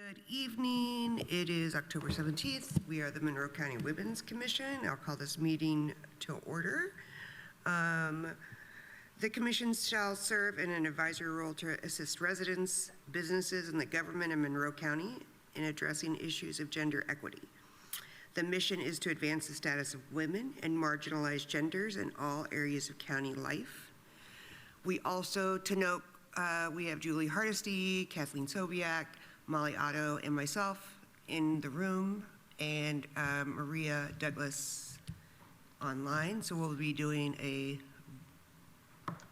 Good evening. It is October 17th. We are the Monroe County Women's Commission. I'll call this meeting to order. The commission shall serve in an advisory role to assist residents, businesses, and the government of Monroe County in addressing issues of gender equity. The mission is to advance the status of women and marginalized genders in all areas of county life. We also, to note, we have Julie Hardesty, Kathleen Sobiak, Molly Otto, and myself in the room, and Maria Douglas online. So we'll be doing a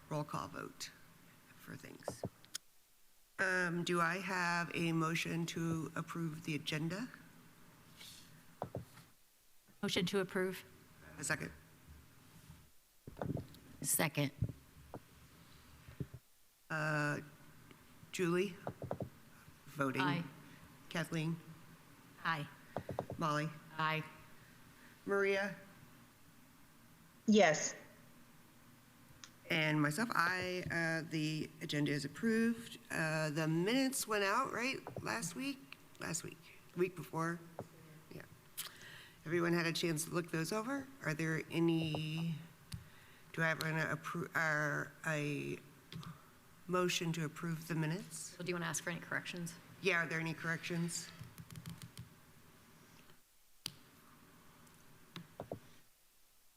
roll call vote for things. Do I have a motion to approve the agenda? Motion to approve. A second. Second. Julie? Voting. Aye. Kathleen? Aye. Molly? Aye. Maria? Yes. And myself, aye. The agenda is approved. The minutes went out, right? Last week? Week before? Yeah. Everyone had a chance to look those over? Are there any, do I have a motion to approve the minutes? Well, do you want to ask for any corrections? Yeah, are there any corrections?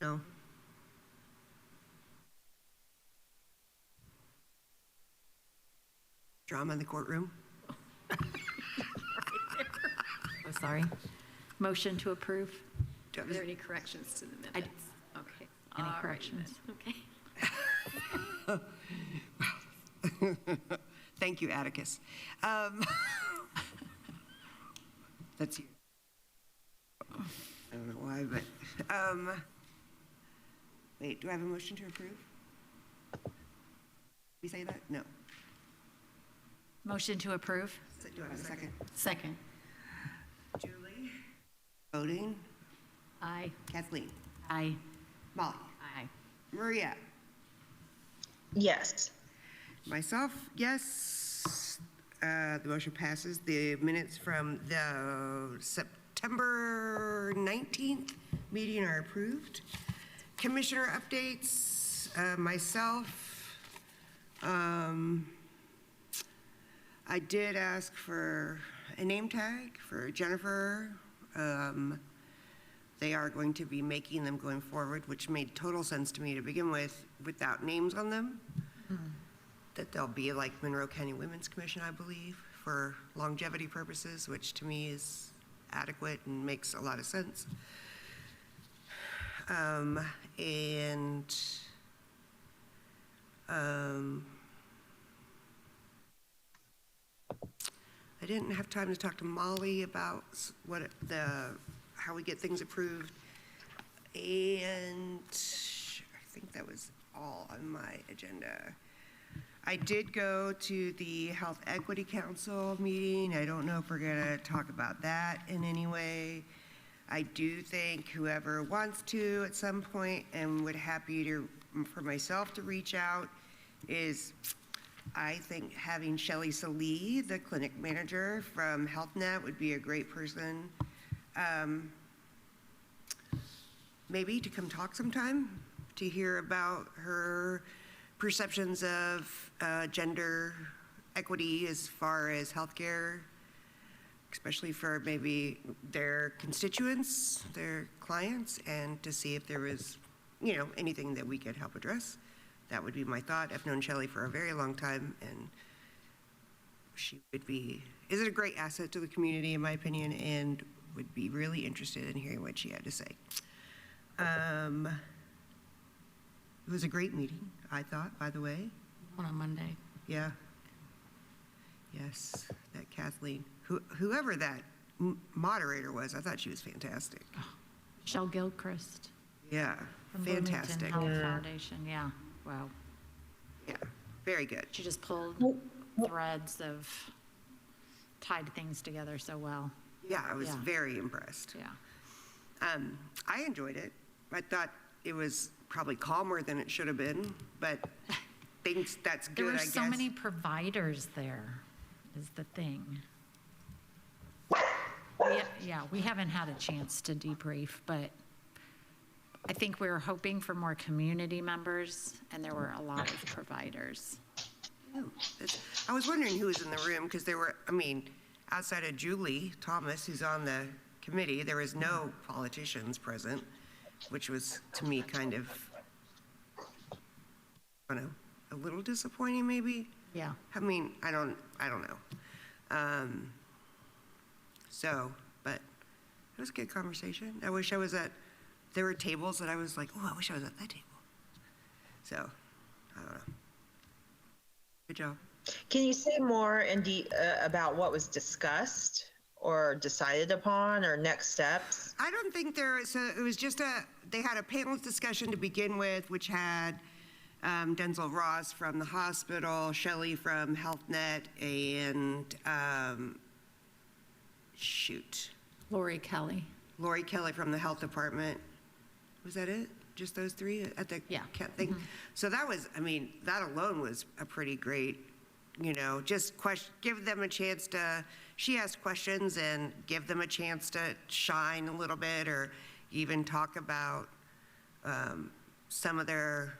No. Drama in the courtroom? Oh, sorry. Motion to approve. Do I Are have there any corrections to the minutes? Okay. Any All right corrections? then. Okay. Thank you, Atticus. That's you. I don't know why, but, wait, do I have a motion to approve? We say that? No. Motion to approve. Do I have a second? Second. Julie? Voting. Aye. Kathleen? Aye. Molly? Aye. Maria? Yes. Myself, yes. The motion passes. The minutes from the September 19th meeting are approved. Commissioner updates, myself. I did ask for a name tag for Jennifer. They are going to be making them going forward, which made total sense to me to begin with, without names on them. That they'll be like Monroe County Women's Commission, I believe, for longevity purposes, which to me is adequate and makes a lot of sense. I didn't have time to talk to Molly about how we get things approved, and I think that was all on my agenda. I did go to the Health Equity Council meeting. I don't know if we're gonna talk about that in any way. I do think whoever wants to at some point, and would for myself to reach out, is I think having Shelley Salee, the clinic manager from HealthNet, would be a great person. Maybe to come talk sometime, to hear about her perceptions of gender equity as far as healthcare, especially for maybe their constituents, their clients, and to see if there was, anything that we could help address. That would be my thought. I've known Shelley for a very long time, and she is a great asset to the community, in my opinion, and would be really interested in hearing what she had to say. It was a great meeting, I thought, by the way. On a Monday. Yeah. Yes, that Kathleen, whoever that moderator was, I thought she was fantastic. Michelle Gilchrist. Yeah, From fantastic. Bloomington Health Foundation. Yeah. Wow. Yeah, very good. She just pulled threads of tied things together so well. Yeah, I was very impressed. Yeah. I enjoyed it. I thought it was probably calmer than it should have been, but that's good, There were I guess. so many providers there, is the thing. Yeah, we haven't had a chance to debrief, but I think we were hoping for more community members, and there were a lot of providers. I was wondering who was in the room, because there were, I mean, outside of Julie Thomas, who's on the committee, there was no politicians present, which was, to me, kind of, I don't know, a little disappointing, maybe? Yeah. I mean, I don't know. But it was a good conversation. I wish I was there were tables that I was like, oh, I wish I was at that table. So, I don't know. Good job. Can you say more about what was discussed or decided upon or next steps? I don't think so it was just they had a panel's discussion to begin with, which had Denzel Ross from the hospital, Shelley from HealthNet, and Lori Kelly. Lori Kelly from the health department. Was that it? Just those three at the thing? Mm-hmm. So that was, I mean, that alone was a pretty great, just give them a chance she asked questions and give them a chance to shine a little bit, or even talk about some of their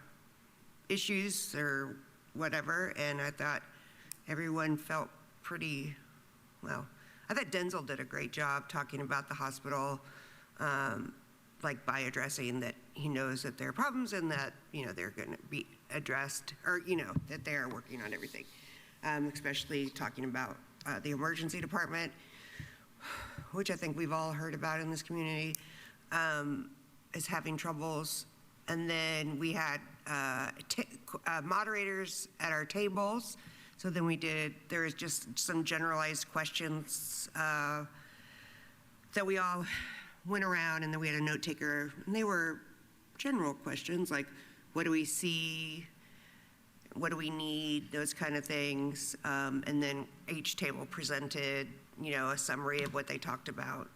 issues or whatever. And I thought everyone felt pretty, well, I thought Denzel did a great job talking about the hospital, like by addressing that he knows that there are problems and that, they're going to be addressed, or, that they're working on everything, especially talking about the emergency department, which I think we've all heard about in this community, is having troubles. And then we had moderators at our tables. So then there was just some generalized questions that we all went around, and then we had a note taker, and they were general questions like, what do we see? What do we need? Those kind of things. And then each table presented, a summary of what they talked about.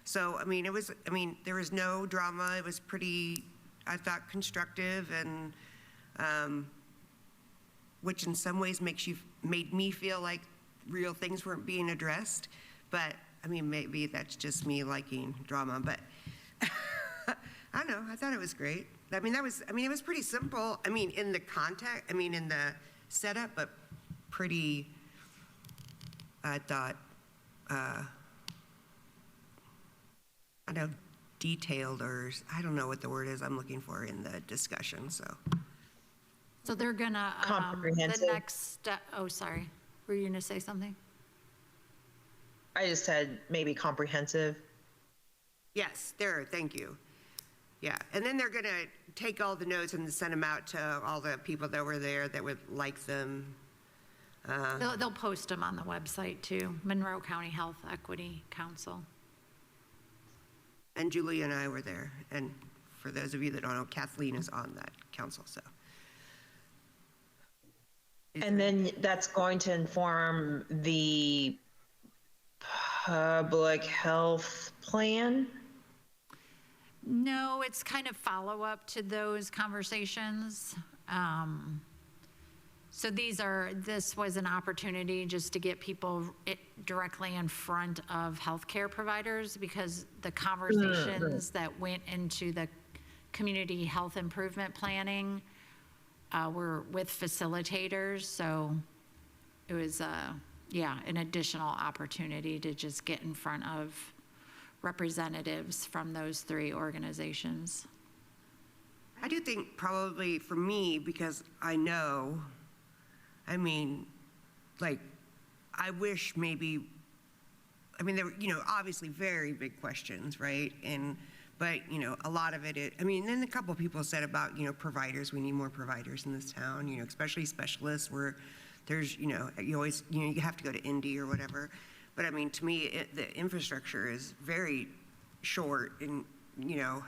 So, there was no drama. It was pretty, I thought, constructive, and which in some ways made me feel like real things weren't being addressed. But maybe that's just me liking drama, but I don't know, I thought it was great. It was pretty simple, in the context, in the setup, but pretty, I thought, I don't know, detailed, or I don't know what the word is I'm looking for in the discussion, so. So they're gonna, Comprehensive. the next step, oh, sorry, were you gonna say something? I just said maybe comprehensive. Yes, thank you. Yeah, and then they're gonna take all the notes and send them out to all the people that were there that would like them. They'll post them on the website too, Monroe County Health Equity Council. And Julie and I were there, and for those of you that don't know, Kathleen is on that council, so. And then that's going to inform the public health plan? No, it's kind of follow-up to those conversations. So this was an opportunity just to get people directly in front of healthcare providers, because the conversations that went into the community health improvement planning were with facilitators. So it was, an additional opportunity to just get in front of representatives from those three organizations. I do think probably for me, because I know, I wish maybe, there were, obviously very big questions, right? But a lot of it, then a couple of people said about, providers, we need more providers in this town, especially specialists where there's, you always, you have to go to Indy or whatever. But to me, the infrastructure is very short and,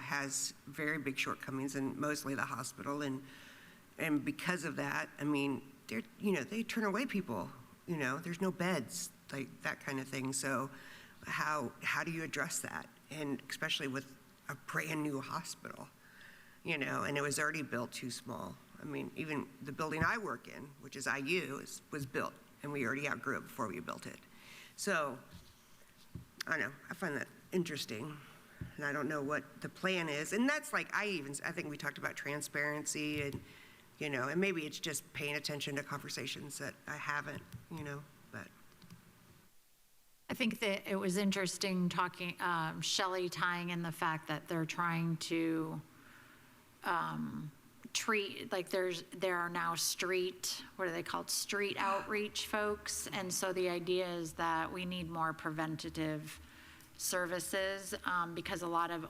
has very big shortcomings, and mostly the hospital. And because of that, they turn away people, there's no beds, like that kind of thing. So how do you address that? And especially with a brand new hospital, and it was already built too small. Even the building I work in, which is IU, was built, and we already outgrew it before we built it. So, I don't know, I find that interesting. And I don't know what the plan is. And that's like, I think we talked about transparency and, and maybe it's just paying attention to conversations that I haven't, but. I think that it was interesting talking, Shelley tying in the fact that they're trying to treat, like there are now what are they called? Street outreach folks. And so the idea is that we need more preventative services because a lot of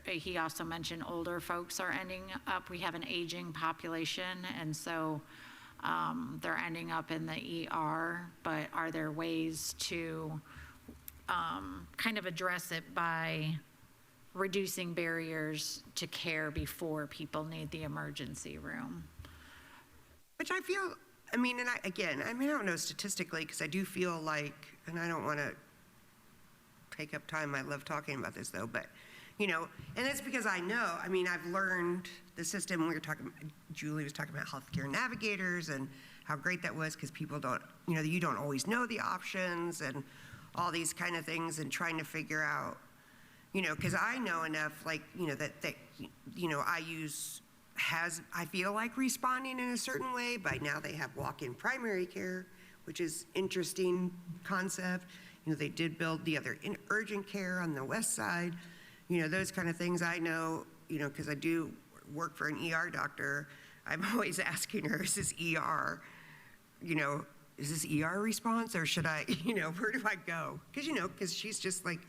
he also mentioned older folks are ending up, we have an aging population. And so they're ending up in the ER, but are there ways to kind of address it by reducing barriers to care before people need the emergency room? Which I feel, I don't know statistically, because I do feel like, and I don't want to take up time, I love talking about this though, but, and it's because I know, I've learned the system. Julie was talking about healthcare navigators and how great that was because people don't, you don't always know the options and all these kind of things and trying to figure out, because I know enough, like, that I feel like responding in a certain way. By now they have walk-in primary care, which is interesting concept. They did build the other urgent care on the west side, those kind of things I know, because I do work for an ER doctor. I'm always asking her, is this ER, is this ER response or should I, where do I go? Because she's just like,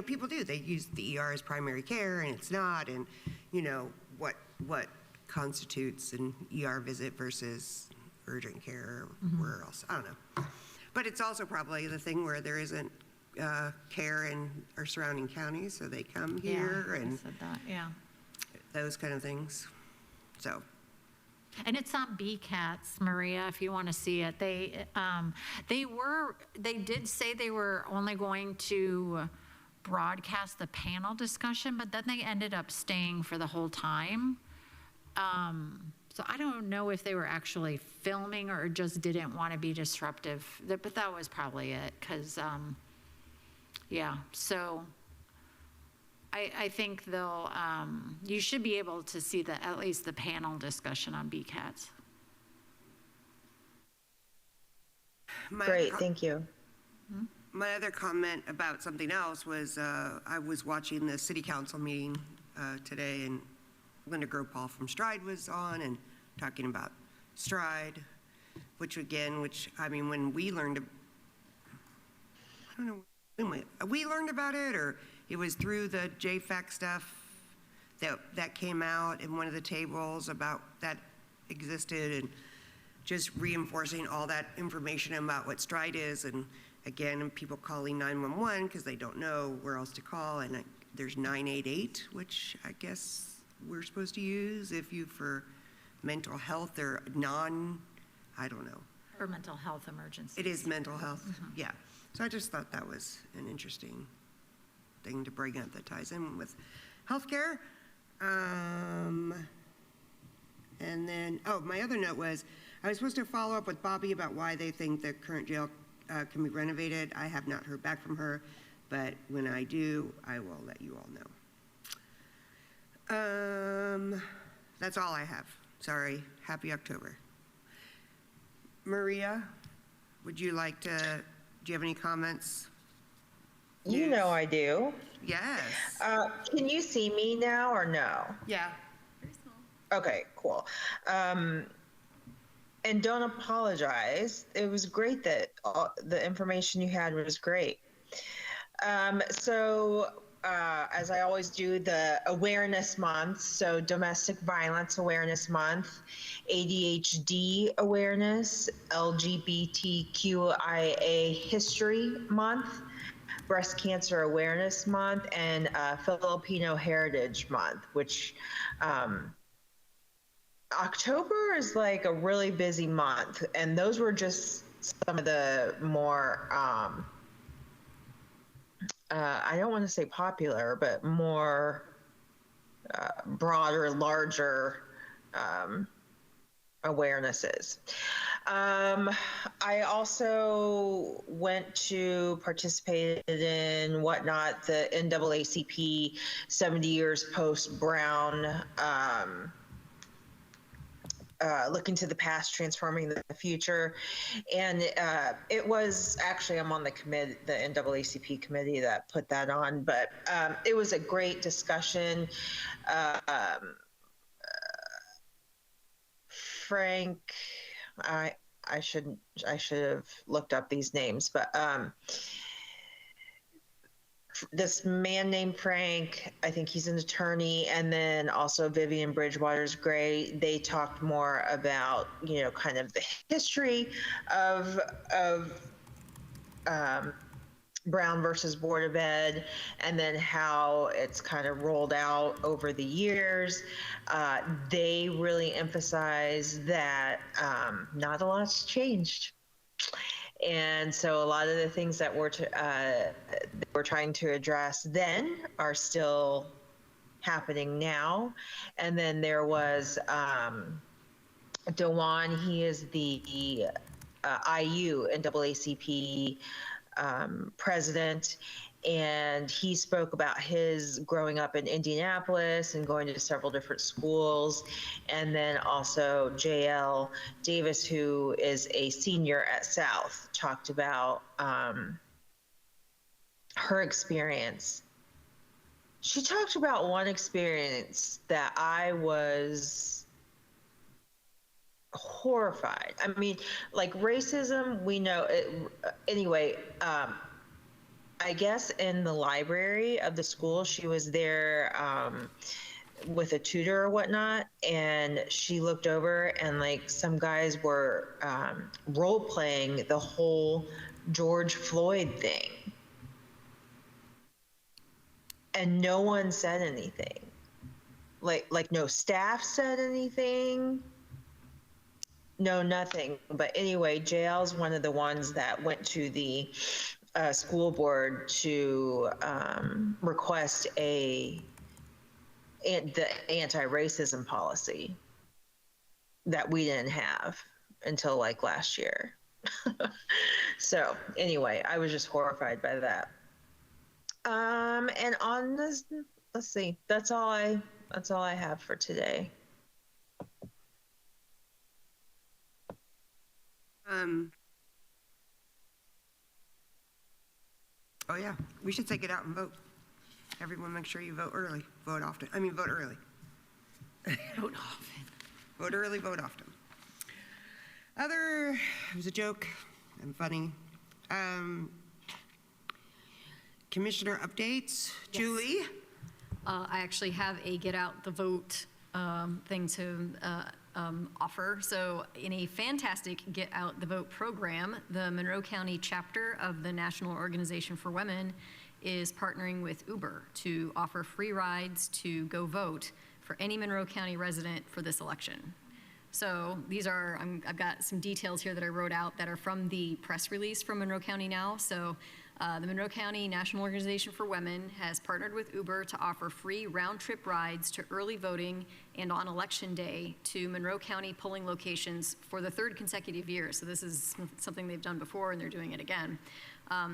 people do, they use the ER as primary care and it's not. And, what constitutes an ER visit versus urgent care or where else, I don't know. But it's also probably the thing where there isn't care in our surrounding counties, so they come here and said that, yeah. those kind of things. So. And it's on BCATS, Maria, if you want to see it. They did say they were only going to broadcast the panel discussion, but then they ended up staying for the whole time. So I don't know if they were actually filming or just didn't want to be disruptive, but that was probably it, because, so I think they'll, you should be able to see at least the panel discussion on BCATS. Great, thank you. My other comment about something else was I was watching the city council meeting today, and Linda Gropal from Stride was on and talking about Stride, when we learned, I don't know, we learned about it, or it was through the JFAC stuff that came out in one of the tables about that existed, and just reinforcing all that information about what Stride is, and again, people calling 911 because they don't know where else to call, and there's 988, which I guess we're supposed to use for mental health or I don't know. Or mental health emergency. It is mental health, yeah. So I just thought that was an interesting thing to bring up that ties in with healthcare. And then, my other note was, I was supposed to follow up with Bobby about why they think the current jail can be renovated. I have not heard back from her, but when I do, I will let you all know. That's all I have. Sorry. Happy October. Maria, do you have any comments? You know I do. Yes. Can you see me now or no? Yeah. Very small. Okay, cool. And don't apologize. It was great that the information you had was great. As I always do, the awareness month, so domestic violence awareness month, ADHD awareness, LGBTQIA history month, breast cancer awareness month, and Filipino heritage month, which October is like a really busy month. And those were just some of the more, I don't want to say popular, but more broader, larger awarenesses. I also went to participated in whatnot, the NAACP 70 years post Brown, looking to the past, transforming the future. And it was actually, I'm on the committee, the NAACP committee that put that on, but it was a great discussion. Frank, I should have looked up these names, but this man named Frank, I think he's an attorney, and then also Vivian Bridgewater's great. They talked more about, you know, kind of the history of Brown versus Board of Ed, and then how it's kind of rolled out over the years. They really emphasize that not a lot's changed. And so a lot of the things that we're trying to address then are still happening now. And then there was Dewan, he is the IU NAACP president, and he spoke about his growing up in Indianapolis and going to several different schools. And then also JL Davis, who is a senior at South, talked about her experience. She talked about one experience that I was horrified. I mean, like racism, we know it. Anyway, I guess in the library of the school, she was there with a tutor or whatnot, and she looked over and like some guys were role playing the whole George Floyd thing. And no one said anything. Like no staff said anything. No, nothing. But anyway, JL's one of the ones that went to the school board to request the anti-racism policy that we didn't have until like last year. So anyway, I was just horrified by that. And on this, let's see, that's all I have for today. Oh yeah, we should take it out and vote. Everyone make sure you vote early, vote often. I mean, vote early. Vote often. Vote early, vote often. It was a joke and funny. Commissioner updates, Julie? I actually have a get out the vote thing to offer. So in a fantastic Get Out the Vote program, the Monroe County chapter of the National Organization for Women is partnering with Uber to offer free rides to go vote for any Monroe County resident for this election. So these are, I've got some details here that I wrote out that are from the press release from Monroe County now. So the Monroe County National Organization for Women has partnered with Uber to offer free round-trip rides to early voting and on election day to Monroe County polling locations for the third consecutive year. So this is something they've done before and they're doing it again.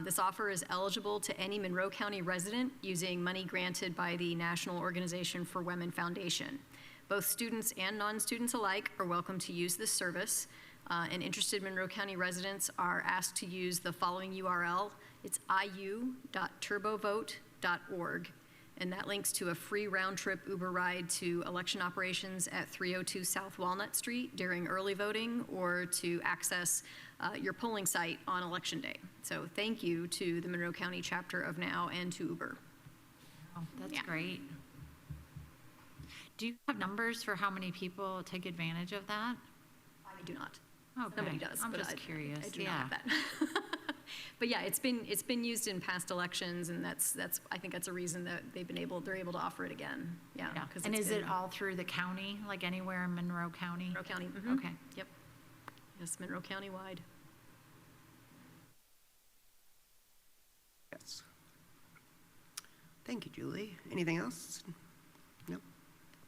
This offer is eligible to any Monroe County resident using money granted by the National Organization for Women Foundation. Both students and non-students alike are welcome to use this service, and interested Monroe County residents are asked to use the following URL. It's iu.turbovote.org, and that links to a free round-trip Uber ride to election operations at 302 South Walnut Street during early voting or to access your polling site on election day. So thank you to the Monroe County chapter of NOW and to Uber. Oh, that's great. Do you have numbers for how many people take advantage of that? I do not. Oh, Somebody does. I'm but just curious. I do not have that. But yeah, it's been used in past elections, and that's I think that's a reason that they're able to offer it again. Yeah. And is it all through the county, like anywhere in Monroe County? Monroe County? Mm-hmm. Okay. Yep. Yes, Monroe County wide. Yes. Thank you, Julie. Anything else? No?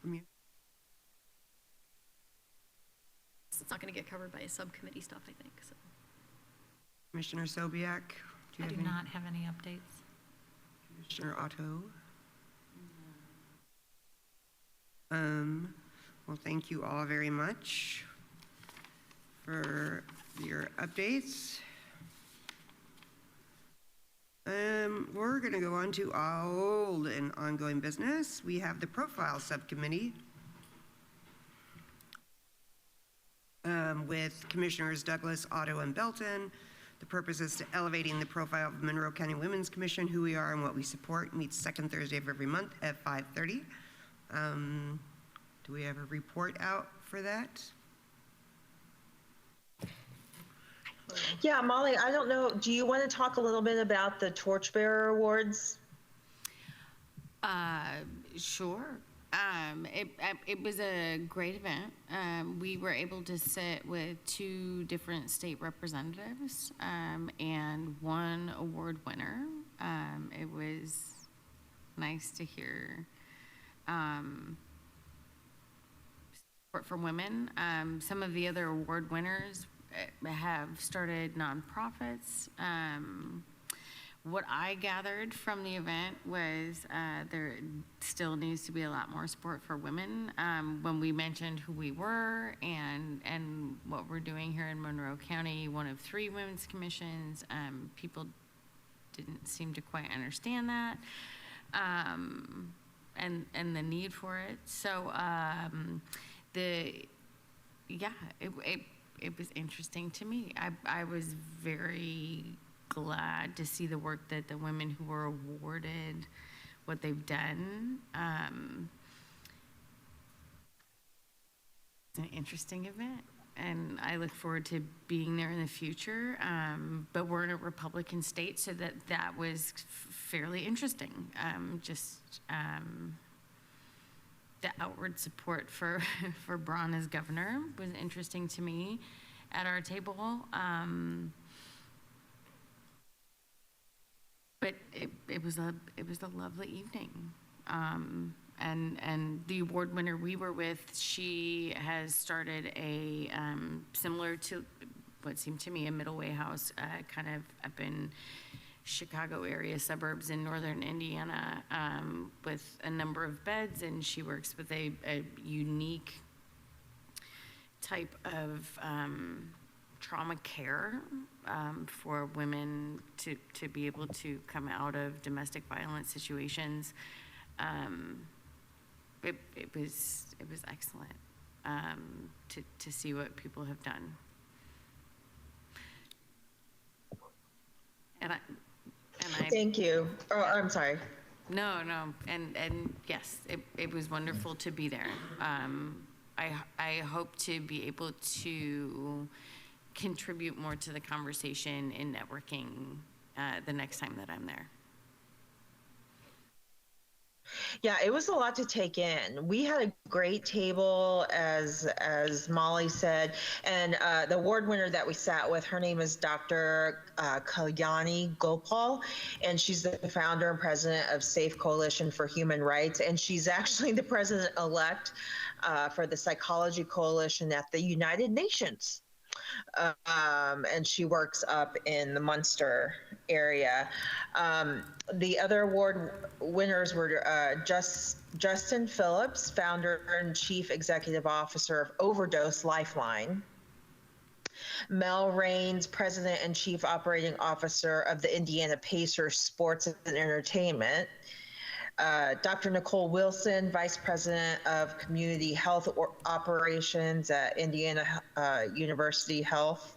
From you? it's not going to get covered by subcommittee stuff, I think, so. Commissioner Sobiak? I do not have any updates. Commissioner Otto? Well, thank you all very much for your updates. We're going to go on to old and ongoing business. We have the profile subcommittee with Commissioners Douglas, Otto, and Belton. The purpose is to elevating the profile of Monroe County Women's Commission, who we are and what we support. Meets second Thursday of every month at 5:30. Do we have a report out for that? Yeah, Molly, I don't know, do you want to talk a little bit about the Torchbearer Awards? Sure. It was a great event. We were able to sit with 2 different state representatives and 1 award winner. It was nice to hear support for women. Some of the other award winners have started nonprofits. What I gathered from the event was there still needs to be a lot more support for women. When we mentioned who we were and what we're doing here in Monroe County, one of 3 women's commissions, people didn't seem to quite understand that and the need for it. So it was interesting to me. I was very glad to see the work that the women who were awarded, what they've done. It's an interesting event, and I look forward to being there in the future. But we're in a Republican state, so that was fairly interesting. The outward support for Braun as governor was interesting to me at our table. But it was a lovely evening. And the award winner we were with, she has started a similar to what seemed to me a middle way house, kind of up in Chicago area suburbs in northern Indiana, with a number of beds, and she works with a unique type of trauma care for women to be able to come out of domestic violence situations. It was excellent to see what people have done. And I Thank you. Oh, I'm sorry. No, and yes, it was wonderful to be there. I hope to be able to contribute more to the conversation in networking the next time that I'm there. Yeah, it was a lot to take in. We had a great table, as Molly said, and the award winner that we sat with, her name is Dr. Kalyani Gopal, and she's the founder and president of Safe Coalition for Human Rights, and she's actually the president-elect for the Psychology Coalition at the United Nations. And she works up in the Munster area. The other award winners were Justin Phillips, founder and chief executive officer of Overdose Lifeline. Mel Raines, president and chief operating officer of the Indiana Pacers Sports and Entertainment. Dr. Nicole Wilson, Vice President of Community Health Operations at Indiana University Health.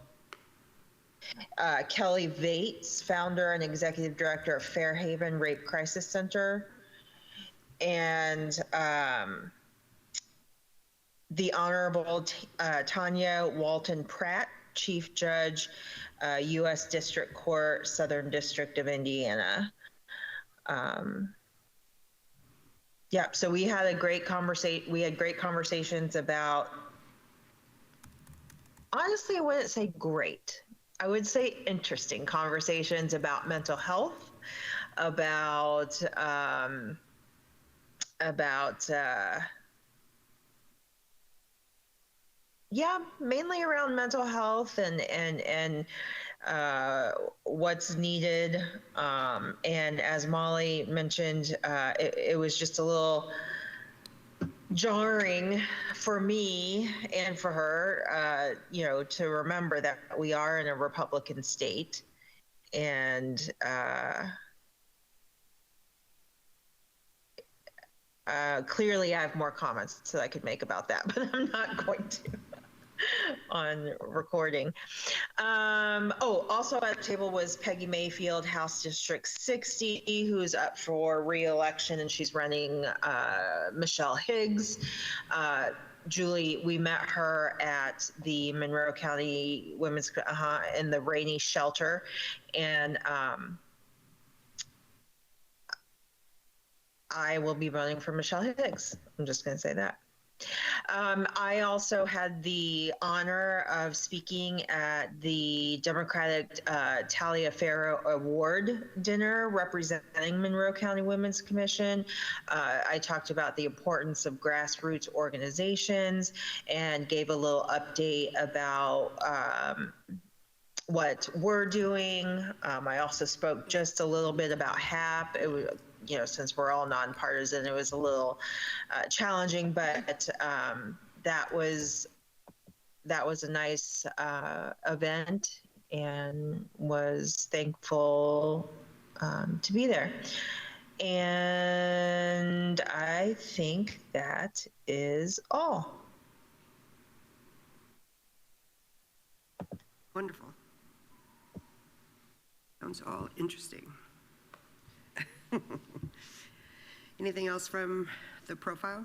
Kelly Vates, Founder and Executive Director of Fairhaven Rape Crisis Center. And the Honorable Tanya Walton Pratt, Chief Judge, U.S. District Court, Southern District of Indiana. Yeah, so we had a great conversation. We had great conversations about, honestly, I wouldn't say great. I would say interesting conversations about mental health, about Yeah, mainly around mental health and what's needed. And as Molly mentioned, it was just a little jarring for me and for her, to remember that we are in a Republican state. And clearly I have more comments that I could make about that, but I'm not going to on recording. Also at the table was Peggy Mayfield, House District 60, who's up for re-election, and she's running Michelle Higgs. Julie, we met her at the Monroe County Women's in the Rainey Shelter, and I will be voting for Michelle Higgs. I'm just going to say that. I also had the honor of speaking at the Democratic Taliaferro Award dinner representing Monroe County Women's Commission. I talked about the importance of grassroots organizations and gave a little update about what we're doing. I also spoke just a little bit about HAP. It was, since we're all nonpartisan, it was a little challenging, but that was a nice event, and was thankful to be there. And I think that is all. Wonderful. Sounds all interesting. Anything else from the profile?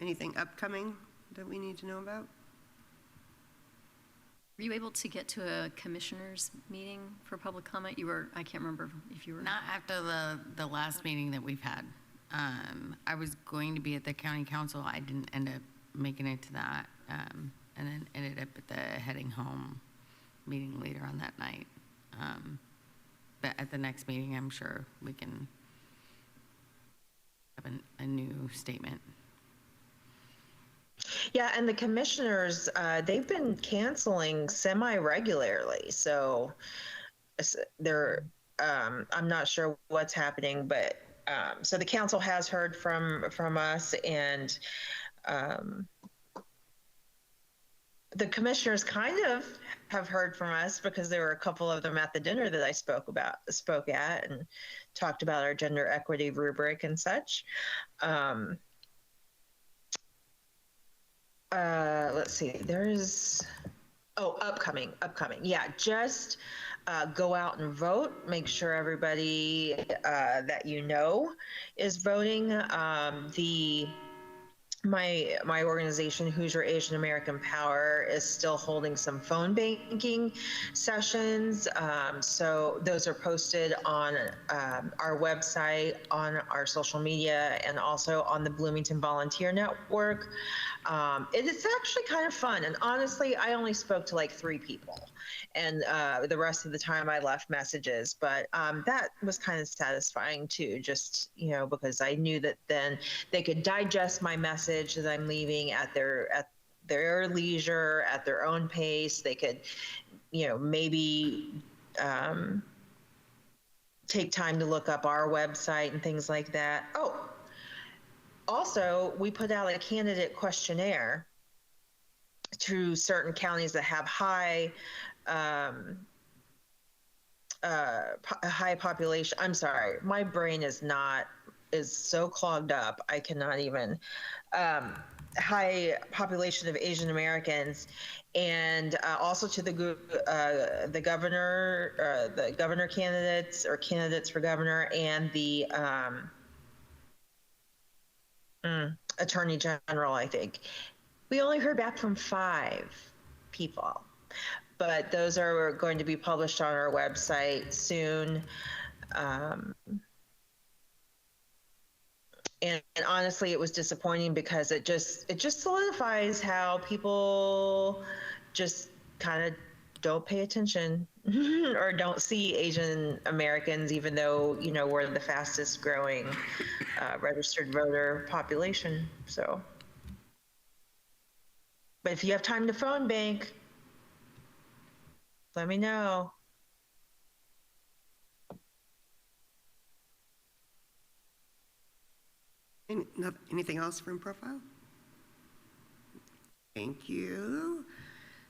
Anything upcoming that we need to know about? Were you able to get to a commissioners meeting for public comment? I can't remember if you were. Not after the last meeting that we've had. I was going to be at the county council. I didn't end up making it to that, and then ended up at the heading home meeting later on that night. But at the next meeting, I'm sure we can have a new statement. Yeah, and the commissioners, they've been canceling semi-regularly, so they're, I'm not sure what's happening, but so the council has heard from us, and the commissioners kind of have heard from us, because there were a couple of them at the dinner that I spoke at and talked about our gender equity rubric and such. Let's see, upcoming. Yeah, just go out and vote. Make sure everybody that is voting. My organization, Hoosier Asian American Power, is still holding some phone banking sessions. So those are posted on our website, on our social media, and also on the Bloomington Volunteer Network. It is actually kind of fun. And honestly, I only spoke to like 3 people. And the rest of the time I left messages. But that was kind of satisfying too, just, because I knew that then they could digest my message that I'm leaving at their leisure, at their own pace. They could, maybe take time to look up our website and things like that. Oh, also, we put out a candidate questionnaire to certain counties that have high population. I'm sorry, my brain is so clogged up. I cannot even. High population of Asian Americans, and also to the governor candidates, or candidates for governor, and the attorney general. I think we only heard back from 5 people, but those are going to be published on our website soon. And honestly, it was disappointing, because it just solidifies how people just kind of don't pay attention or don't see Asian Americans, even though, we're the fastest growing registered voter population. So. But if you have time to phone bank, let me know. Anything else from profile? Thank you.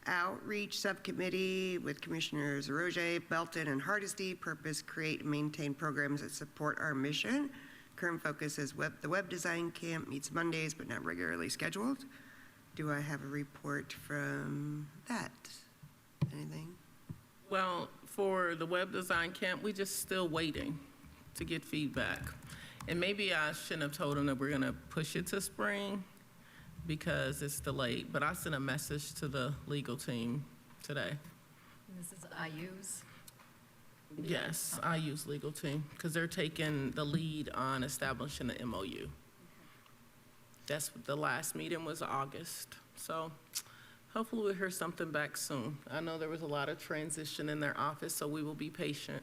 Outreach Subcommittee with Commissioners Roger, Belton, and Hardesty. Purpose: create and maintain programs that support our mission. Current focus is the web design camp meets Mondays but not regularly scheduled. Do I have a report from that? Anything? Well, for the web design camp, we're just still waiting to get feedback. And maybe I shouldn't have told them that we're gonna push it to spring because it's delayed, but I sent a message to the legal team today. This is IU's. Yes, I use legal team because they're taking the lead on establishing the MOU. That's what the last meeting was August. So hopefully we'll hear something back soon. I know there was a lot of transition in their office, so we will be patient.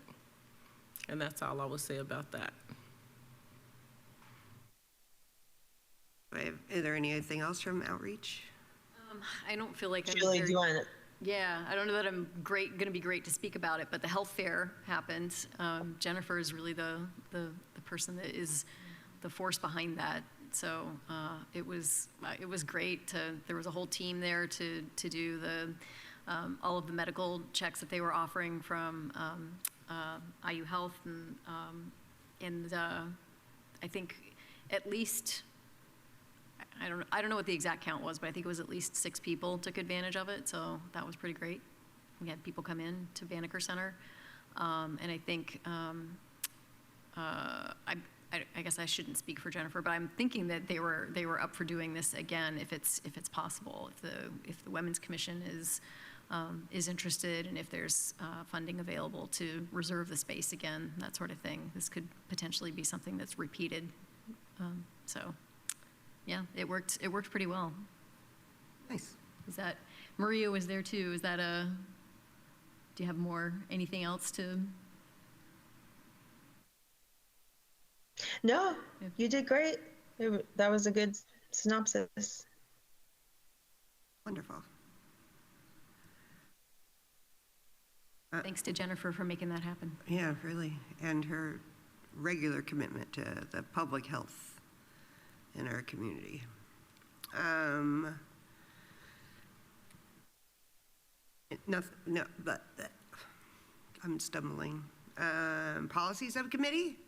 And that's all I will say about that. Is there anything else from outreach? I don't feel like I'm Julie, do very- you want Yeah, I don't know that I'm going to be great to speak about it, but the health fair happened. Jennifer is really the person that is the force behind that. So it was great. There was a whole team there to do all of the medical checks that they were offering from IU Health, and I think at least. I don't know what the exact count was, but I think it was at least 6 people took advantage of it, so that was pretty great. We had people come in to Banneker Center, and I think I guess I shouldn't speak for Jennifer, but I'm thinking that they were up for doing this again if it's possible, if the Women's Commission is interested, and if there's funding available to reserve the space again, that sort of thing. This could potentially be something that's repeated. So. Yeah, it worked pretty well. Nice. Is that, Maria was there too, do you have anything else to? No, you did great. That was a good synopsis. Wonderful. Thanks to Jennifer for making that happen. Yeah, really. And her regular commitment to the public health in our community. I'm stumbling. Policy Subcommittee?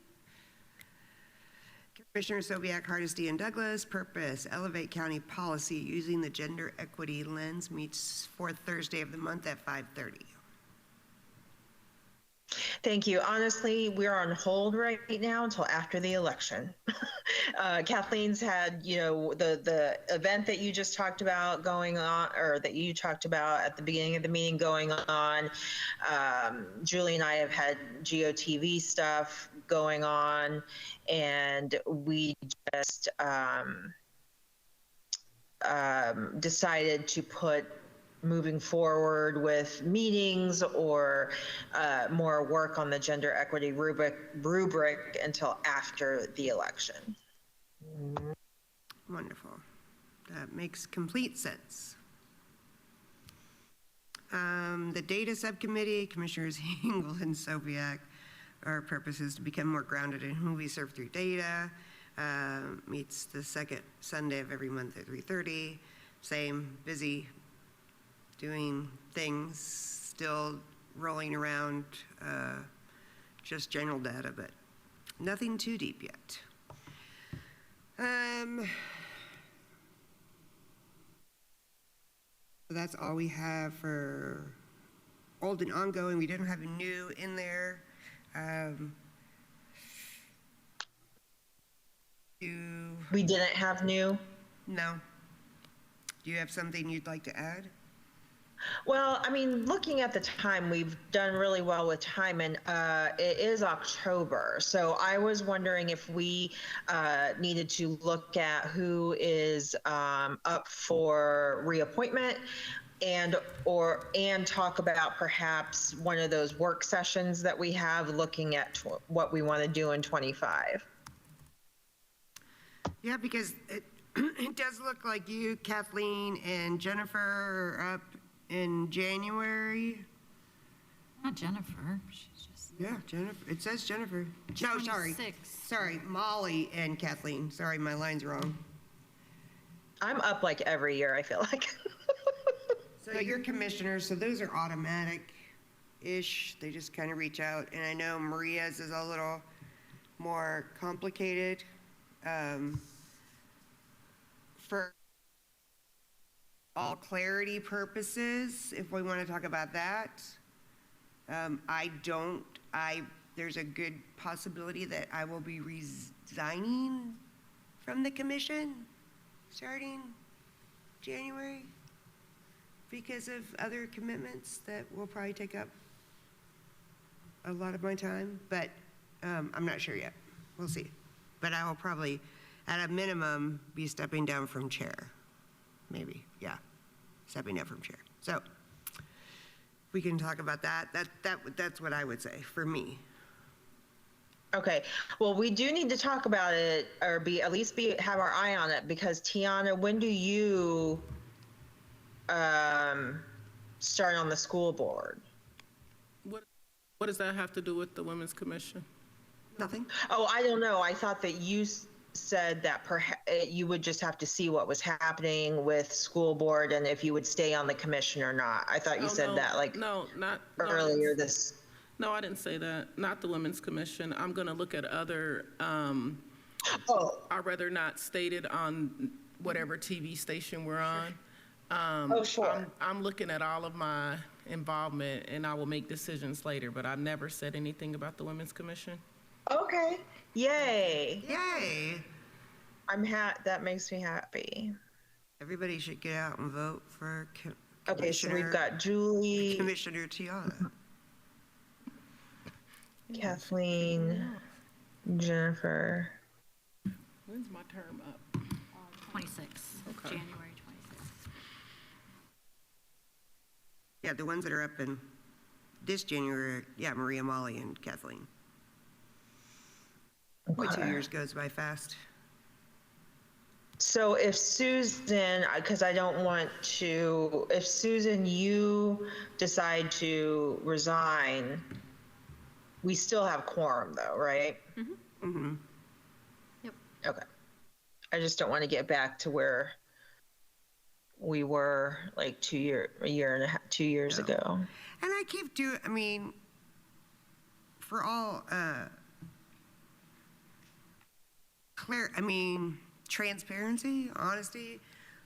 Commissioners Sobiak, Hardesty, and Douglas. Purpose: elevate county policy using the gender equity lens. Meets fourth Thursday of the month at 5:30. Thank you. Honestly, we're on hold right now until after the election. Kathleen's had, the event that you just talked about going on, or that you talked about at the beginning of the meeting going on. Julie and I have had GOTV stuff going on, and we just decided to put moving forward with meetings or more work on the gender equity rubric until after the election. Wonderful. That makes complete sense. The Data Subcommittee, Commissioners Hingle and Sobiak. Our purpose is to become more grounded in who we serve through data. Meets the second Sunday of every month at 3:30. Same, busy, doing things, still rolling around just general data, but nothing too deep yet. So that's all we have for old and ongoing. We didn't have a new in there. We didn't have new. No. Do you have something you'd like to add? Well, I mean, looking at the time, we've done really well with time, and it is October. So I was wondering if we needed to look at who is up for reappointment, and talk about perhaps one of those work sessions that we have looking at what we want to do in 25. Yeah, because it does look like you, Kathleen, and Jennifer are up in January. Not Jennifer, she's just. Yeah, Jennifer. It says Jennifer. No, sorry. 26. Sorry, Molly and Kathleen. Sorry, my line's wrong. I'm up like every year, I feel like. So you're commissioners, so those are automatic-ish. They just kind of reach out. And I know Maria's is a little more complicated. For all clarity purposes, if we want to talk about that, there's a good possibility that I will be resigning from the commission starting January because of other commitments that will probably take up a lot of my time, but I'm not sure yet. We'll see. But I will probably, at a minimum, be stepping down from chair. Maybe, yeah, stepping down from chair. So we can talk about that. That's what I would say for me. Okay, well, we do need to talk about it, or have our eye on it, because Tiana, when do you start on the school board? What does that have to do with the Women's Commission? Nothing? Oh, I don't know. I thought that you said that perhaps you would just have to see what was happening with school board and if you would stay on the commission or not. I thought you said that like earlier this. No, I didn't say that. Not the Women's Commission. I'm going to look at other, I'd rather not state it on whatever TV station we're on. Sure. I'm looking at all of my involvement and I will make decisions later, but I never said anything about the Women's Commission. Okay. Yay. Yay. That makes me happy. Everybody should get out and vote for Okay, so we've got Julie, Commissioner Tiana. Kathleen, Jennifer. When's my term up? 26, Okay. January 26. Yeah, the ones that are up in this January, yeah, Maria, Molly, and Kathleen. Boy, 2 years goes by fast. So if Susan, because I don't want to, if Susan, you decide to resign, we still have quorum though, right? Mm-hmm. Yep. Okay. I just don't want to get back to where we were like 2 years ago. And I keep for all, transparency, honesty.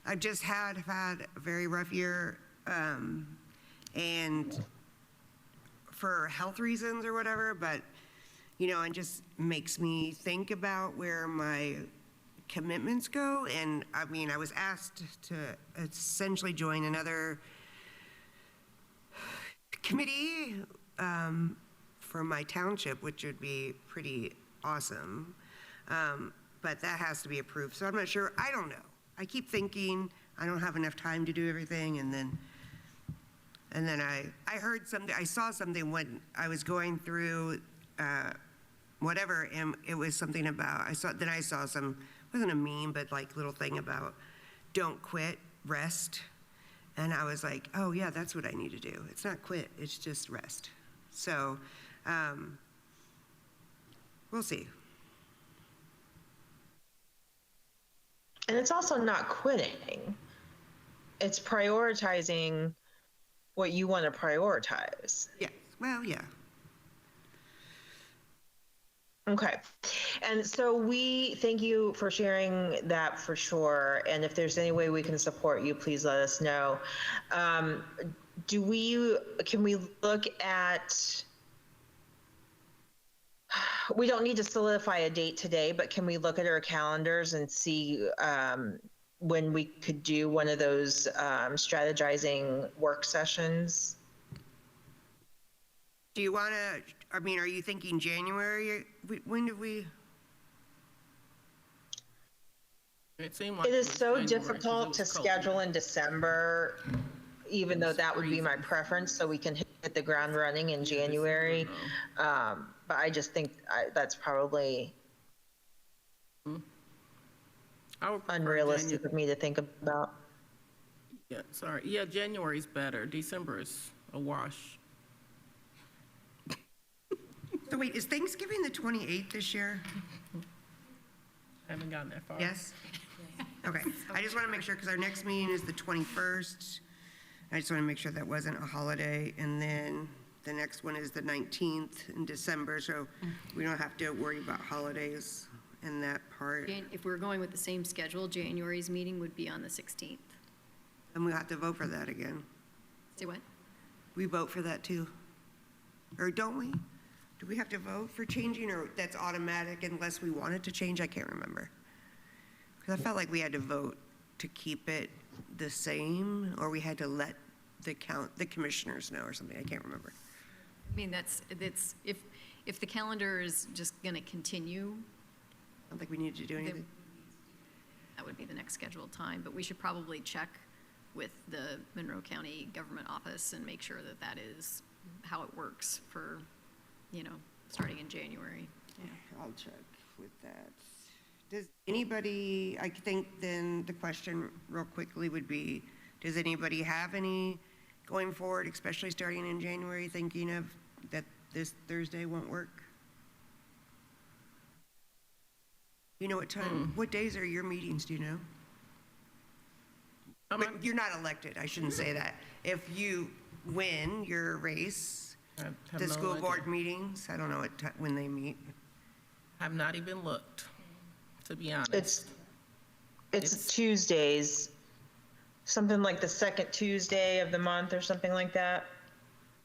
I've just had a very rough year, and for health reasons or whatever, but, it just makes me think about where my commitments go. And I was asked to essentially join another committee for my township, which would be pretty awesome. But that has to be approved. So I'm not sure. I don't know. I keep thinking I don't have enough time to do everything. And then I heard something, I saw something when I was going through whatever, and it was something about, I saw some, it wasn't a meme, but like little thing about don't quit, rest. And I was like, oh yeah, that's what I need to do. It's not quit, it's just rest. So we'll see. And it's also not quitting. It's prioritizing what you want to prioritize. Yeah, well, yeah. Okay. And so we thank you for sharing that for sure. And if there's any way we can support you, please let us know. Can we look at, we don't need to solidify a date today, but can we look at our calendars and see when we could do one of those strategizing work sessions? Do you want to, are you thinking January? When did we? It seemed like It is was so January 'cause difficult it to was cold. schedule in December, even though that would be my preference, so we can hit the ground running in January. But I just think that's probably. I would prefer unrealistic of me to think about. Yeah, sorry. Yeah, January's better. December is a wash. So wait, is Thanksgiving the 28th this year? I haven't gotten that far. Yes? Okay, I just want to make sure, because our next meeting is the 21st. I just want to make sure that wasn't a holiday. And then the next one is the 19th in December, so we don't have to worry about holidays in that part. If we're going with the same schedule, January's meeting would be on the 16th. And we have to vote for that again. Say what? We vote for that too? Or don't we? Do we have to vote for changing, or that's automatic unless we want it to change? I can't remember. Because I felt like we had to vote to keep it the same, or we had to let the commissioners know or something. I can't remember. I mean, that's, if the calendar is just going to continue, I don't think we need to do anything. that would be the next scheduled time, but we should probably check with the Monroe County Government Office and make sure that that is how it works for, starting in January. I'll check with that. Does anybody, I think then the question real quickly would be, does anybody have any going forward, especially starting in January, thinking of that this Thursday won't work? You know what time, what days are your meetings, do you know? But you're not elected, I shouldn't say that. If you win your race, have the no school idea. board meetings, I don't know when they meet. Have not even looked, to be honest. It's Tuesdays, something like the second Tuesday of the month or something like that.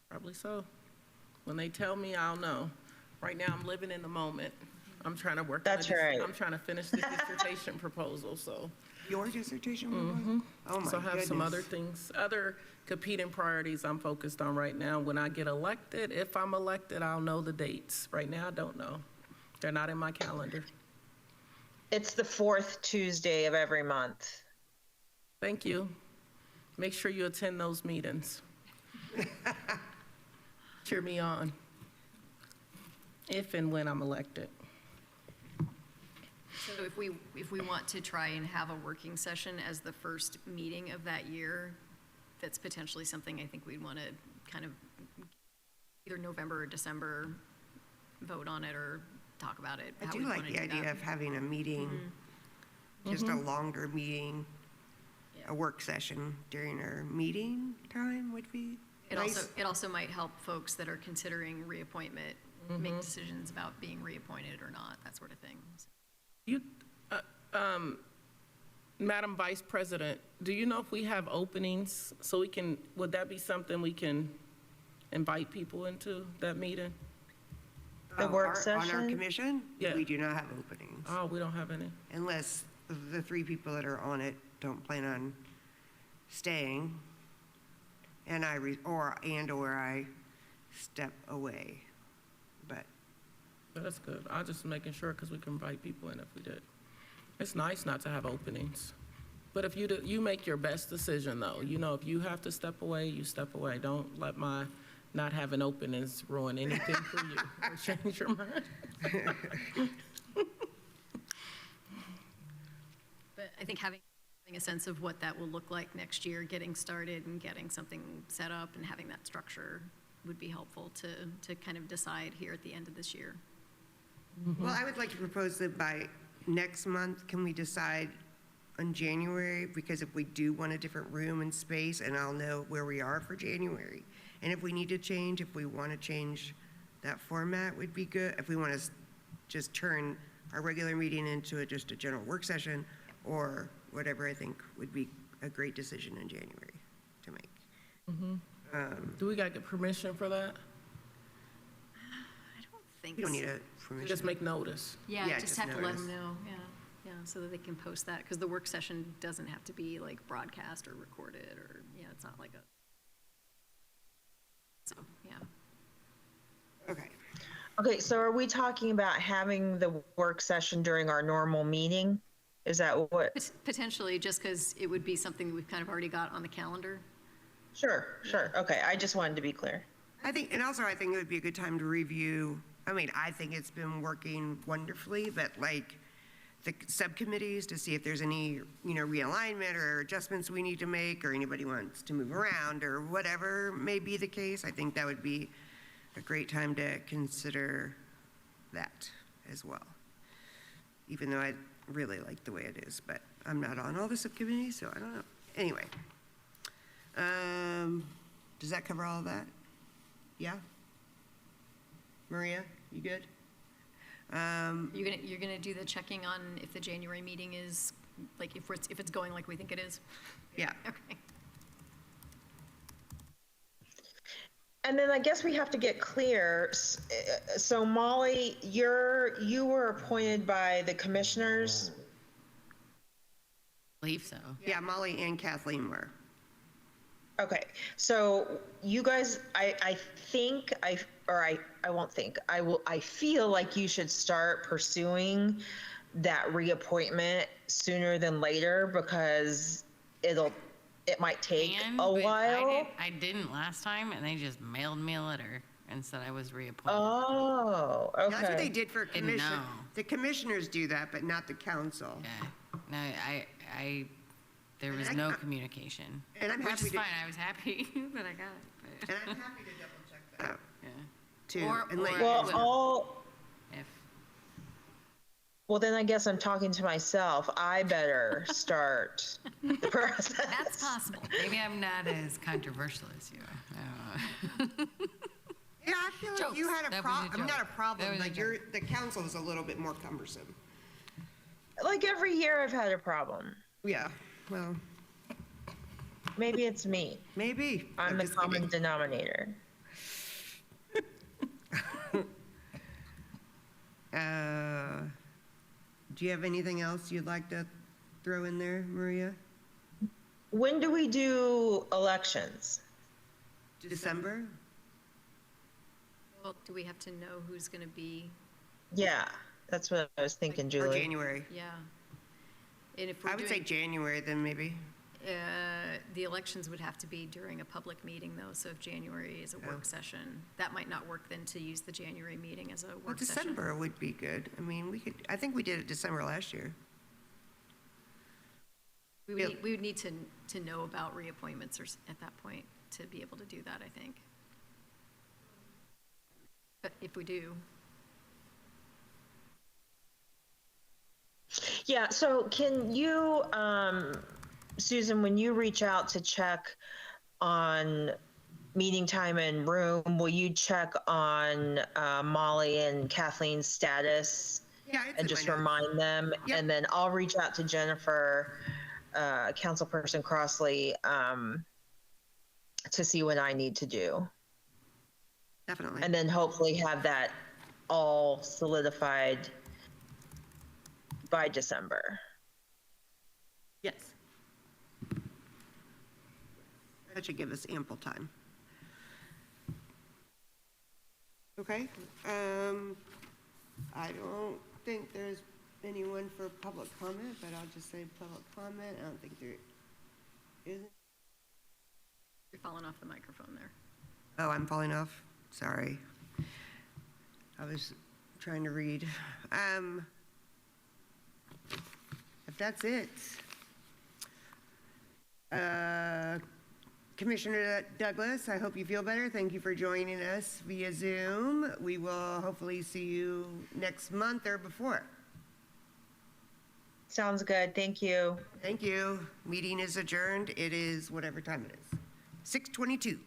Probably so. When they tell me, I'll know. Right now, I'm living in the moment. I'm trying to work. That's right. I'm trying to finish the dissertation proposal, so. Your dissertation? proposal? Oh my So I have some goodness. other things, other competing priorities I'm focused on right now. When I get elected, if I'm elected, I'll know the dates. Right now, I don't know. They're not in my calendar. It's the fourth Tuesday of every month. Thank you. Make sure you attend those meetings. Cheer me on. If and when I'm elected. So if we want to try and have a working session as the first meeting of that year, that's potentially something I think we'd want to kind of either November or December vote on it or talk about it. I how do we like wanna the do idea that. of having a meeting, just a longer meeting, a work session during our meeting time would be nice. It also might help folks that are considering reappointment make decisions about being reappointed or not, that sort of thing. You, Madam Vice President, do you know if we have openings so we can, would that be something we can invite people into that meeting? The work On our session? commission, Yeah. we do not have openings, Oh, we don't have any. unless the three people that are on it don't plan on staying, and or I step away. But But that's good. I'm just making sure because we can invite people in if we did. It's nice not to have openings. But if you make your best decision though, if you have to step away, you step away. Don't let my not having openings ruin anything for you or change your mind. But I think having a sense of what that will look like next year, getting started and getting something set up and having that structure would be helpful to kind of decide here at the end of this year. Well, I would like to propose that by next month, can we decide on January? Because if we do want a different room and space, and I'll know where we are for January. And if we need to change, if we want to change that format would be good. If we want to just turn our regular meeting into just a general work session or whatever, I think would be a great decision in January to make. Do we got to get permission for that? I don't think You don't so. need a permission. Just make notice. Yeah, Yeah, just just have to let notice. them know, yeah, so that they can post that, because the work session doesn't have to be like broadcast or recorded, or, it's not like a, so, yeah. Okay. Okay, so are we talking about having the work session during our normal meeting? Is that what? Potentially, just because it would be something that we've kind of already got on the calendar. Sure. Okay, I just wanted to be clear. I think it would be a good time to review. I mean, I think it's been working wonderfully, but the subcommittees to see if there's any, realignment or adjustments we need to make, or anybody wants to move around, or whatever may be the case. I think that would be a great time to consider that as well. Even though I really like the way it is, but I'm not on all the subcommittees, so I don't know. Anyway, does that cover all of that? Yeah? Maria, you good? You're gonna do the checking on if the January meeting is, like, if it's going like we think it is? Yeah. Okay. And then I guess we have to get clear. So Molly, you were appointed by the commissioners? Believe so. Yeah, Molly and Kathleen were. Okay, so you guys, I feel like you should start pursuing that reappointment sooner than later, because it might take a while. I didn't last time, and they just mailed me a letter and said I was reappointed. Oh, okay. That's what they did for Didn't commission. know. The commissioners do that, but not the council. Yeah. No, there was no communication. And I'm Which happy is to- fine, I was happy that I got it, And I'm happy to double check that yeah. too. Or- and let or- you Well, know. If, well, then I guess I'm talking to myself. I better start the process. That's possible. maybe I'm not as controversial as you are. I don't know. Yeah, I feel like you Jokes. had a That was a problem. joke. Not a problem, That was a but the council is a little bit more cumbersome. Like every year I've had a problem. Yeah, well, Maybe it's me. maybe. I'm the just common kidding. denominator. Do you have anything else you'd like to throw in there, Maria? When do we do elections? December? Well, do we have to know who's gonna be, Yeah, that's what I was thinking, Or Julie. January? yeah. And if we're I would say doing, January then maybe. the elections would have to be during a public meeting though, so if January is a work session, that might not work then to use the January meeting as a Well, work session. December would be good. I mean, I think we did it December last year. We would need to know about reappointments at that point to be able to do that, I think. But if we do, Yeah, so can you, Susan, when you reach out to check on meeting time and room, will you check on Molly and Kathleen's status? Yeah, it's And in just my notes. remind them? Yep. And then I'll reach out to Jennifer, Councilperson Crossley, to see what I need to do. Definitely. And then hopefully have that all solidified by December. Yes. That should give us ample time. Okay, I don't think there's anyone for public comment, but I'll just say public comment. I don't think there isn't. you're falling off the microphone there. Oh, I'm falling off. Sorry. I was trying to read. If that's it. Commissioner Douglas, I hope you feel better. Thank you for joining us via Zoom. We will hopefully see you next month or before. Sounds good. Thank you. Thank you. Meeting is adjourned. It is whatever time it is. 6:22.